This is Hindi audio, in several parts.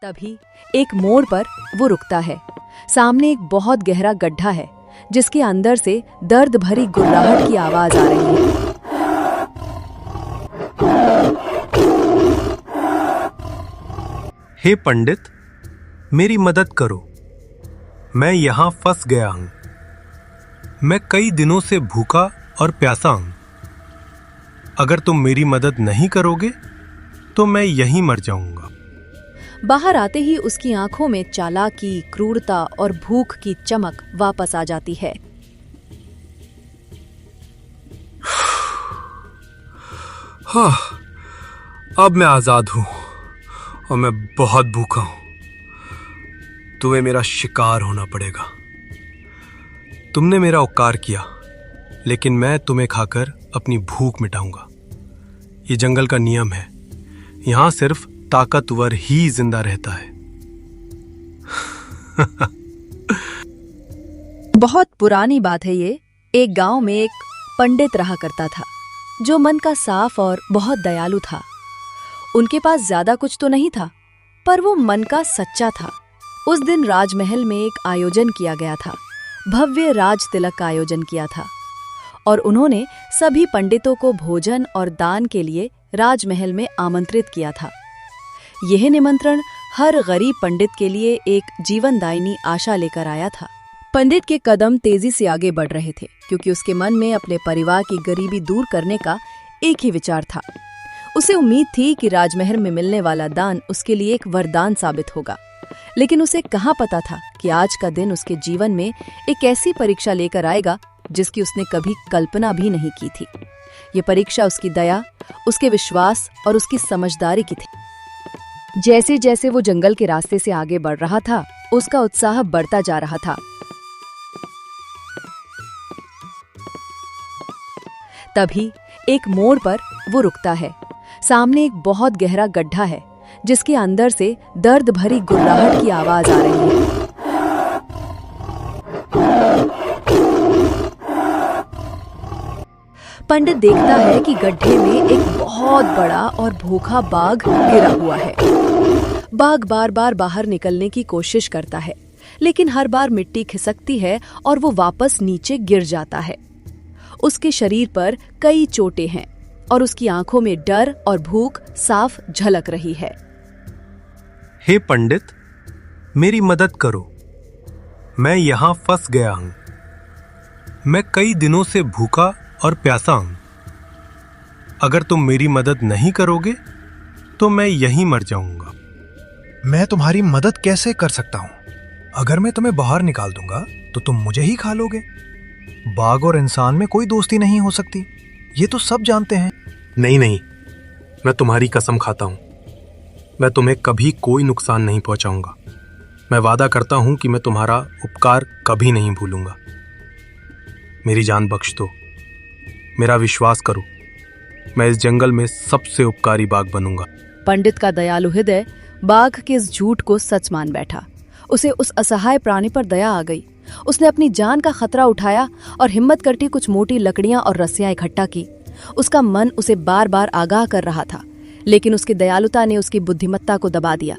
तभी एक मोड़ पर वो रुकता है। सामने एक बहुत गहरा गड्ढा है जिसके अंदर से दर्द भरी गुर्राहट की आवाज आ रही है। हे पंडित, मेरी मदद करो। मैं यहां फंस गया हूं। मैं कई दिनों से भूखा और प्यासा हूं। अगर तुम मेरी मदद नहीं करोगे तो मैं यहीं मर जाऊंगा। बाहर आते ही उसकी आंखों में चालाकी, क्रूरता और भूख की चमक वापस आ जाती है। हाँ, अब मैं आजाद हूं और मैं बहुत भूखा हूं। तुम्हें मेरा शिकार होना पड़ेगा। तुमने मेरा उपकार किया, लेकिन मैं तुम्हें खाकर अपनी भूख मिटाऊंगा। ये जंगल का नियम है। यहां सिर्फ ताकतवर ही जिंदा रहता है। बहुत पुरानी बात है ये। एक गांव में एक पंडित रहा करता था जो मन का साफ और बहुत दयालु था। उनके पास ज्यादा कुछ तो नहीं था, पर वो मन का सच्चा था। उस दिन राजमहल में एक आयोजन किया गया था। भव्य राज तिलक का आयोजन किया था और उन्होंने सभी पंडितों को भोजन और दान के लिए राजमहल में आमंत्रित किया था। यह निमंत्रण हर गरीब पंडित के लिए एक जीवनदायिनी आशा लेकर आया था। पंडित के कदम तेजी से आगे बढ़ रहे थे क्योंकि उसके मन में अपने परिवार की गरीबी दूर करने का एक ही विचार था। उसे उम्मीद थी कि राजमहल में मिलने वाला दान उसके लिए एक वरदान साबित होगा, लेकिन उसे कहाँ पता था कि आज का दिन उसके जीवन में एक ऐसी परीक्षा लेकर आएगा जिसकी उसने कभी कल्पना भी नहीं की थी। ये परीक्षा उसकी दया, उसके विश्वास और उसकी समझदारी की थी। जैसे जैसे वो जंगल के रास्ते से आगे बढ़ रहा था, उसका उत्साह बढ़ता जा रहा था। तभी एक मोड़ पर वो रुकता है। सामने एक बहुत गहरा गड्ढा है जिसके अंदर से दर्द भरी गुर्राहट की आवाज आ रही है। पंडित देखता है कि गड्ढे में एक बहुत बड़ा और भूखा बाघ गिरा हुआ है। बाघ बार बार बाहर निकलने की कोशिश करता है, लेकिन हर बार मिट्टी खिसकती है और वो वापस नीचे गिर जाता है। उसके शरीर पर कई चोटें हैं और उसकी आंखों में डर और भूख साफ झलक रही है। हे पंडित, मेरी मदद करो। मैं यहां फंस गया हूं। मैं कई दिनों से भूखा और प्यासा हूं। अगर तुम मेरी मदद नहीं करोगे तो मैं यहीं मर जाऊंगा। मैं तुम्हारी मदद कैसे कर सकता हूं? अगर मैं तुम्हें बाहर निकाल दूंगा तो तुम मुझे ही खा लोगे। बाघ और इंसान में कोई दोस्ती नहीं हो सकती, ये तो सब जानते हैं। नहीं नहीं, मैं तुम्हारी कसम खाता हूं। मैं तुम्हें कभी कोई नुकसान नहीं पहुंचाऊंगा। मैं वादा करता हूं कि मैं तुम्हारा उपकार कभी नहीं भूलूंगा। मेरी जान बख्श दो। मेरा विश्वास करो, मैं इस जंगल में सबसे उपकारी बाघ बनूंगा। पंडित का दयालु हृदय बाघ के इस झूठ को सच मान बैठा। उसे उस असहाय प्राणी पर दया आ गई। उसने अपनी जान का खतरा उठाया और हिम्मत करके कुछ मोटी लकड़ियां और रस्सियां इकट्ठा की। उसका मन उसे बार बार आगाह कर रहा था, लेकिन उसकी दयालुता ने उसकी बुद्धिमत्ता को दबा दिया।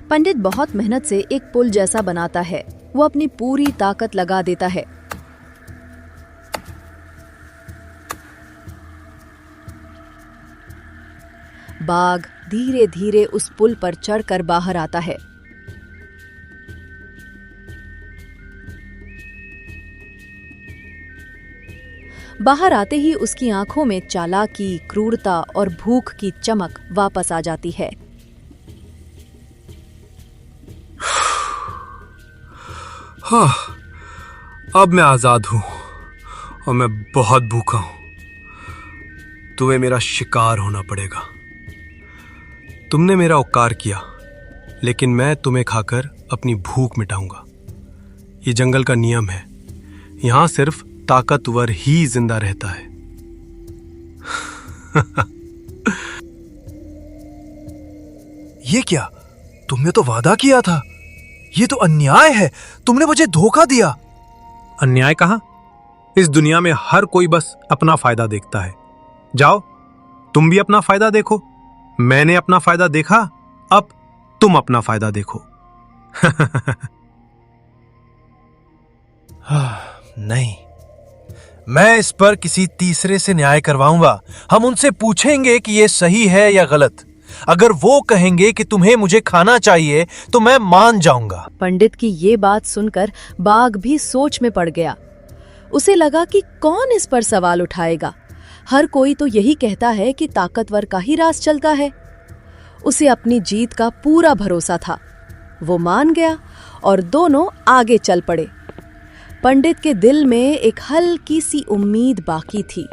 पंडित बहुत मेहनत से एक पुल जैसा बनाता है। वो अपनी पूरी ताकत लगा देता है। बाघ धीरे धीरे उस पुल पर चढ़कर बाहर आता है। बाहर आते ही उसकी आंखों में चालाकी, क्रूरता और भूख की चमक वापस आ जाती है। हाँ, अब मैं आजाद हूं और मैं बहुत भूखा हूं। तुम्हें मेरा शिकार होना पड़ेगा। तुमने मेरा उपकार किया, लेकिन मैं तुम्हें खाकर अपनी भूख मिटाऊंगा। ये जंगल का नियम है। यहां सिर्फ ताकतवर ही जिंदा रहता है। ये क्या? तुमने तो वादा किया था। ये तो अन्याय है। तुमने मुझे धोखा दिया। अन्याय कहां? इस दुनिया में हर कोई बस अपना फायदा देखता है। जाओ, तुम भी अपना फायदा देखो। मैंने अपना फायदा देखा, अब तुम अपना फायदा देखो। नहीं, मैं इस पर किसी तीसरे से न्याय करवाऊंगा। हम उनसे पूछेंगे कि यह सही है या गलत। अगर वो कहेंगे कि तुम्हें मुझे खाना चाहिए तो मैं मान जाऊंगा। पंडित की ये बात सुनकर बाघ भी सोच में पड़ गया। उसे लगा कि कौन इस पर सवाल उठाएगा। हर कोई तो यही कहता है कि ताकतवर का ही राज चलता है। उसे अपनी जीत का पूरा भरोसा था। वो मान गया और दोनों आगे चल पड़े। पंडित के दिल में एक हल्की सी उम्मीद बाकी थी।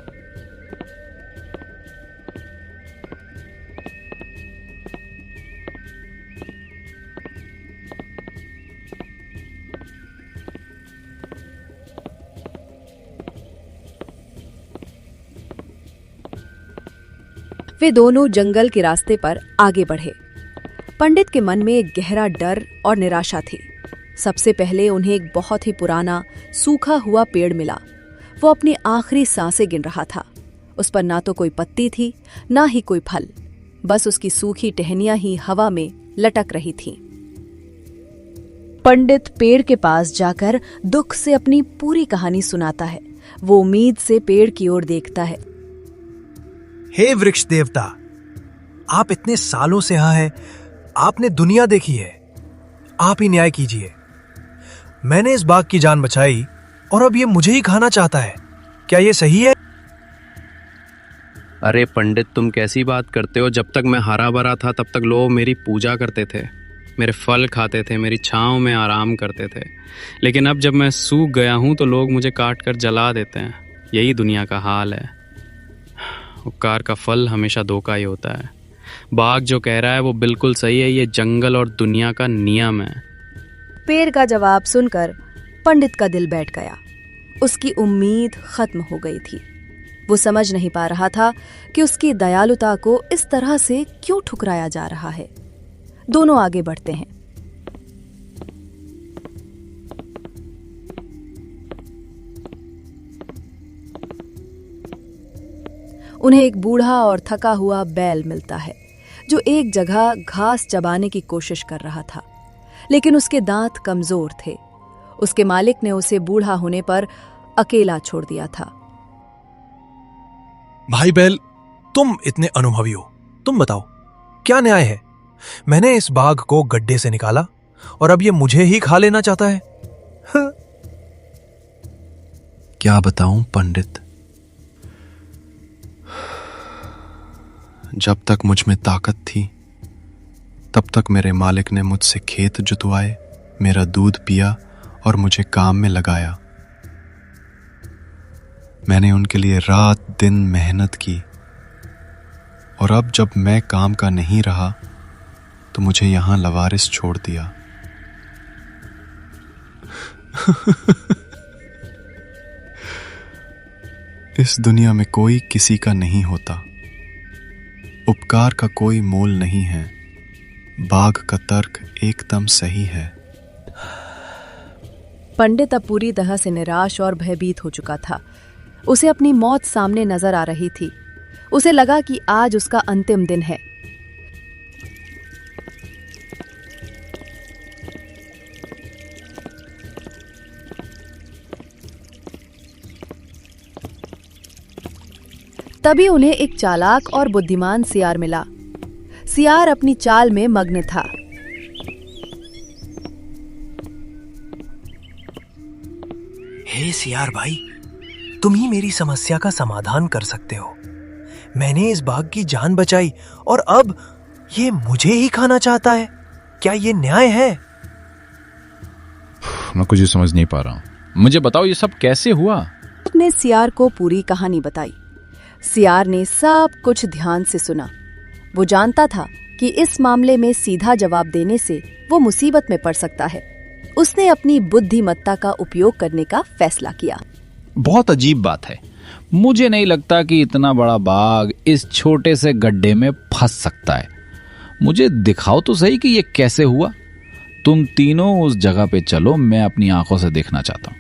वे दोनों जंगल के रास्ते पर आगे बढ़े। पंडित के मन में एक गहरा डर और निराशा थी। सबसे पहले उन्हें एक बहुत ही पुराना सूखा हुआ पेड़ मिला। वो अपनी आखिरी सांसें गिन रहा था। उस पर ना तो कोई पत्ती थी, ना ही कोई फल, बस उसकी सूखी टहनियां ही हवा में लटक रही थीं। पंडित पेड़ के पास जाकर दुख से अपनी पूरी कहानी सुनाता है। वो उम्मीद से पेड़ की ओर देखता है। हे वृक्ष देवता, आप इतने सालों से यहाँ हैं, आपने दुनिया देखी है, आप ही न्याय कीजिए। मैंने इस बाघ की जान बचाई और अब ये मुझे ही खाना चाहता है। क्या ये सही है? अरे पंडित, तुम कैसी बात करते हो? जब तक मैं हरा भरा था तब तक लोग मेरी पूजा करते थे, मेरे फल खाते थे, मेरी छांव में आराम करते थे। लेकिन अब जब मैं सूख गया हूं तो लोग मुझे काट कर जला देते हैं। यही दुनिया का हाल है। उपकार का फल हमेशा धोखा ही होता है। बाघ जो कह रहा है वो बिल्कुल सही है। ये जंगल और दुनिया का नियम है। पेड़ का जवाब सुनकर पंडित का दिल बैठ गया। उसकी उम्मीद खत्म हो गई थी। वो समझ नहीं पा रहा था कि उसकी दयालुता को इस तरह से क्यों ठुकराया जा रहा है। दोनों आगे बढ़ते हैं। उन्हें एक बूढ़ा और थका हुआ बैल मिलता है जो एक जगह घास चबाने की कोशिश कर रहा था, लेकिन उसके दांत कमजोर थे। उसके मालिक ने उसे बूढ़ा होने पर अकेला छोड़ दिया था। भाई बैल, तुम इतने अनुभवी हो, तुम बताओ क्या न्याय है? मैंने इस बाघ को गड्ढे से निकाला और अब ये मुझे ही खा लेना चाहता है। क्या बताऊं पंडित, जब तक मुझ में ताकत थी तब तक मेरे मालिक ने मुझसे खेत जुतवाए, मेरा दूध पिया और मुझे काम में लगाया। मैंने उनके लिए रात दिन मेहनत की और अब जब मैं काम का नहीं रहा तो मुझे यहां लवारिस छोड़ दिया। इस दुनिया में कोई किसी का नहीं होता। उपकार का कोई मोल नहीं है। बाघ का तर्क एकदम सही है। पंडित अब पूरी तरह से निराश और भयभीत हो चुका था। उसे अपनी मौत सामने नजर आ रही थी। उसे लगा कि आज उसका अंतिम दिन है। तभी उन्हें एक चालाक और बुद्धिमान सियार मिला। सियार अपनी चाल में मग्न था। हे सियार भाई, तुम ही मेरी समस्या का समाधान कर सकते हो। मैंने इस बाघ की जान बचाई और अब ये मुझे ही खाना चाहता है। क्या ये न्याय है? मैं कुछ समझ नहीं पा रहा हूं। मुझे बताओ ये सब कैसे हुआ? उसने सियार को पूरी कहानी बताई। सियार ने सब कुछ ध्यान से सुना। वो जानता था कि इस मामले में सीधा जवाब देने से वो मुसीबत में पड़ सकता है। उसने अपनी बुद्धिमत्ता का उपयोग करने का फैसला किया। बहुत अजीब बात है। मुझे नहीं लगता कि इतना बड़ा बाघ इस छोटे से गड्ढे में फंस सकता है। मुझे दिखाओ तो सही कि ये कैसे हुआ। तुम तीनों उस जगह पे चलो, मैं अपनी आंखों से देखना चाहता हूं।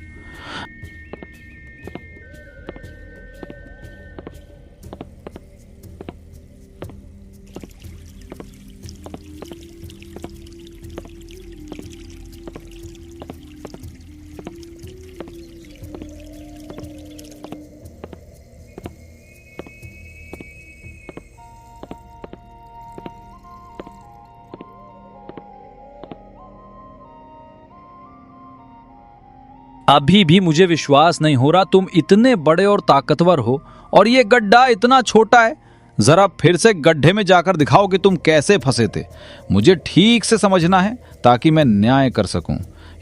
अभी भी मुझे विश्वास नहीं हो रहा, तुम इतने बड़े और ताकतवर हो और ये गड्ढा इतना छोटा है। जरा फिर से गड्ढे में जाकर दिखाओ कि तुम कैसे फंसे थे। मुझे ठीक से समझना है ताकि मैं न्याय कर सकूं।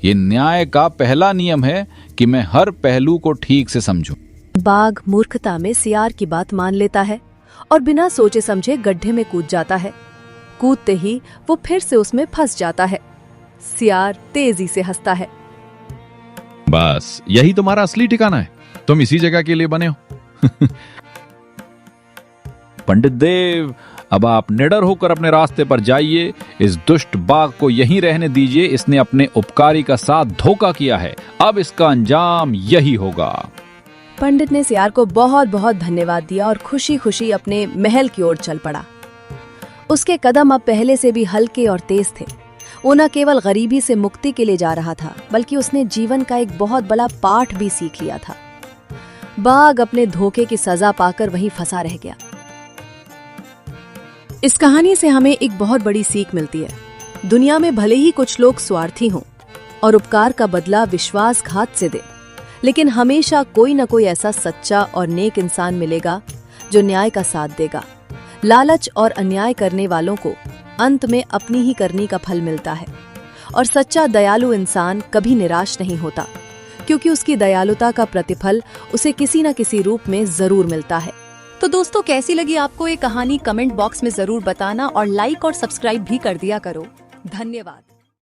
ये न्याय का पहला नियम है कि मैं हर पहलू को ठीक से समझूं। बाघ मूर्खता में सियार की बात मान लेता है और बिना सोचे समझे गड्ढे में कूद जाता है। कूदते ही वो फिर से उसमें फंस जाता है। सियार तेजी से हंसता है। बस यही तुम्हारा असली ठिकाना है, तुम इसी जगह के लिए बने हो। पंडित देव, अब आप निडर होकर अपने रास्ते पर जाइए। इस दुष्ट बाघ को यहीं रहने दीजिए। इसने अपने उपकारी का साथ धोखा किया है। अब इसका अंजाम यही होगा। पंडित ने सियार को बहुत बहुत धन्यवाद दिया और खुशी खुशी अपने महल की ओर चल पड़ा। उसके कदम अब पहले से भी हल्के और तेज थे। वो न केवल गरीबी से मुक्ति के लिए जा रहा था, बल्कि उसने जीवन का एक बहुत बड़ा पाठ भी सीख लिया था। बाघ अपने धोखे की सजा पाकर वहीं फंसा रह गया। इस कहानी से हमें एक बहुत बड़ी सीख मिलती है। दुनिया में भले ही कुछ लोग स्वार्थी हों और उपकार का बदला विश्वासघात से दे, लेकिन हमेशा कोई न कोई ऐसा सच्चा और नेक इंसान मिलेगा जो न्याय का साथ देगा। लालच और अन्याय करने वालों को अंत में अपनी ही करनी का फल मिलता है, और सच्चा दयालु इंसान कभी निराश नहीं होता, क्योंकि उसकी दयालुता का प्रतिफल उसे किसी न किसी रूप में जरूर मिलता है। तो दोस्तों, कैसी लगी आपको ये कहानी कमेंट बॉक्स में जरूर बताना और लाइक और सब्सक्राइब भी कर दिया करो। धन्यवाद।